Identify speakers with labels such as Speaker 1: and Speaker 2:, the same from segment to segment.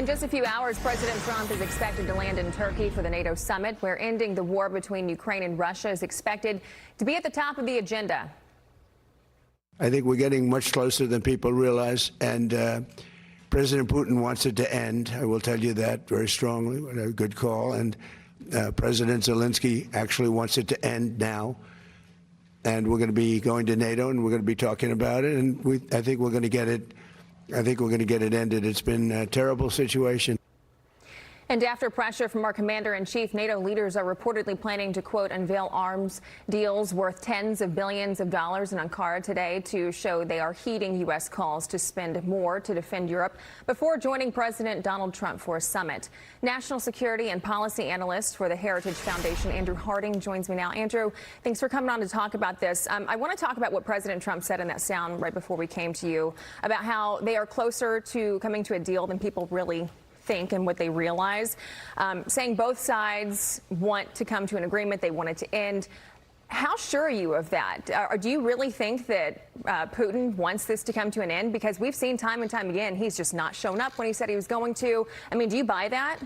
Speaker 1: In just a few hours, President Trump is expected to land in Turkey for the NATO summit, where ending the war between Ukraine and Russia is expected to be at the top of the agenda.
Speaker 2: I think we're getting much closer than people realize, and President Putin wants it to end. I will tell you that very strongly. What a good call. And President Zelensky actually wants it to end now. And we're going to be going to NATO, and we're going to be talking about it. And I think we're going to get it. I think we're going to get it ended. It's been a terrible situation.
Speaker 1: And after pressure from our commander-in-chief, NATO leaders are reportedly planning to, quote, unveil arms deals worth tens of billions of dollars in Ankara today to show they are heeding U.S. calls to spend more to defend Europe before joining President Donald Trump for a summit. National security and policy analyst for the Heritage Foundation, Andrew Harding, joins me now. Andrew, thanks for coming on to talk about this. I want to talk about what President Trump said in that sound right before we came to you about how they are closer to coming to a deal than people really think and what they realize, saying both sides want to come to an agreement. They want it to end. How sure are you of that? Do you really think that Putin wants this to come to an end? Because we've seen time and time again, he's just not shown up when he said he was going to. I mean, do you buy that?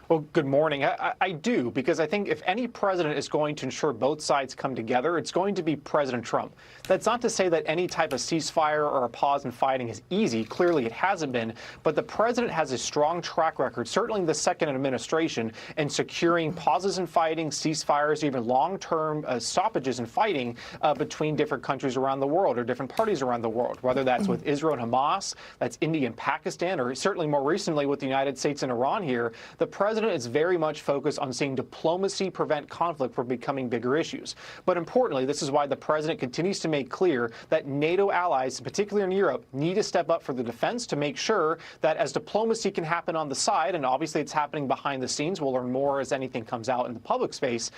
Speaker 3: Well, good morning. I do, because I think if any president is going to ensure both sides come together, it's going to be President Trump. That's not to say that any type of ceasefire or a pause in fighting is easy. Clearly, it hasn't been. But the president has a strong track record, certainly in the second administration, in securing pauses in fighting, ceasefires, even long-term stoppages in fighting between different countries around the world or different parties around the world, whether that's with Israel and Hamas, that's India and Pakistan, or certainly more recently with the United States and Iran here. The president is very much focused on seeing diplomacy prevent conflict from becoming bigger issues. But importantly, this is why the president continues to make clear that NATO allies, particularly in Europe, need to step up for the defense to make sure that as diplomacy can happen on the side, and obviously it's happening behind the scenes, we'll learn more as anything comes out in the public space,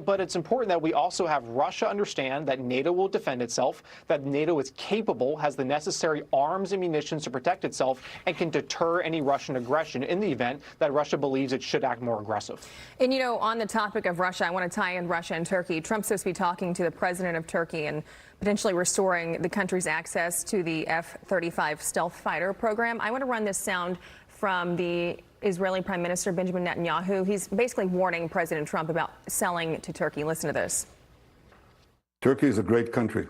Speaker 3: but it's important that we also have Russia understand that NATO will defend itself, that NATO is capable, has the necessary arms and munitions to protect itself, and can deter any Russian aggression in the event that Russia believes it should act more aggressive.
Speaker 1: And, you know, on the topic of Russia, I want to tie in Russia and Turkey. Trump's supposed to be talking to the president of Turkey and potentially restoring the country's access to the F-35 stealth fighter program. I want to run this sound from the Israeli Prime Minister Benjamin Netanyahu. He's basically warning President Trump about selling to Turkey. Listen to this.
Speaker 4: Turkey is a great country,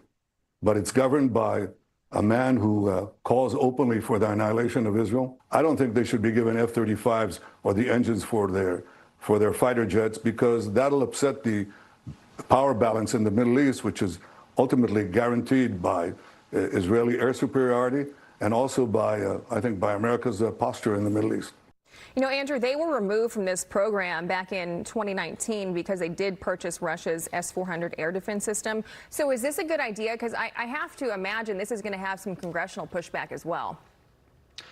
Speaker 4: but it's governed by a man who calls openly for the annihilation of Israel. I don't think they should be given F-35s or the engines for their fighter jets, because that'll upset the power balance in the Middle East, which is ultimately guaranteed by Israeli air superiority and also by, I think, by America's posture in the Middle East.
Speaker 1: You know, Andrew, they were removed from this program back in 2019 because they did purchase Russia's S-400 air defense system. So is this a good idea? Because I have to imagine this is going to have some congressional pushback as well.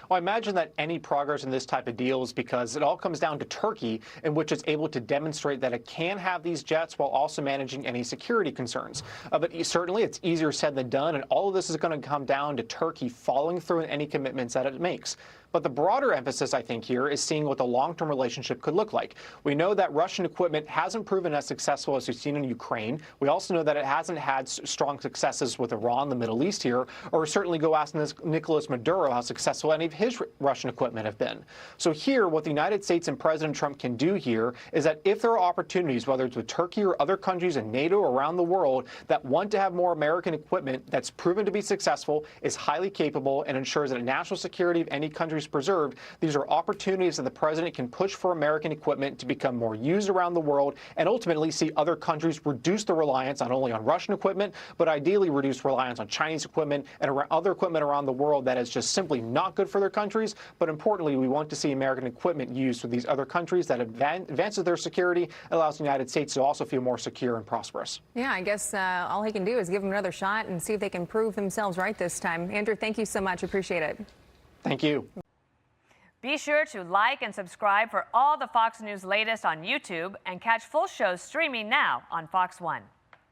Speaker 3: Well, I imagine that any progress in this type of deal is because it all comes down to Turkey, in which it's able to demonstrate that it can have these jets while also managing any security concerns. But certainly it's easier said than done, and all of this is going to come down to Turkey following through in any commitments that it makes. But the broader emphasis, I think, here is seeing what the long-term relationship could look like. We know that Russian equipment hasn't proven as successful as we've seen in Ukraine. We also know that it hasn't had strong successes with Iran, the Middle East here, or certainly go ask Nicolas Maduro how successful any of his Russian equipment have been. So here, what the United States and President Trump can do here is that if there are opportunities, whether it's with Turkey or other countries in NATO or around the world, that want to have more American equipment that's proven to be successful, is highly capable, and ensures that the national security of any country is preserved, these are opportunities that the president can push for American equipment to become more used around the world and ultimately see other countries reduce the reliance not only on Russian equipment, but ideally reduce reliance on Chinese equipment and other equipment around the world that is just simply not good for their countries. But importantly, we want to see American equipment used for these other countries that advances their security, allows the United States to also feel more secure and prosperous.
Speaker 1: Yeah, I guess all he can do is give them another shot and see if they can prove themselves right this time. Andrew, thank you so much. Appreciate it.
Speaker 3: Thank you.
Speaker 5: Be sure to like and subscribe for all the Fox News latest on YouTube and catch full shows streaming now on Fox One.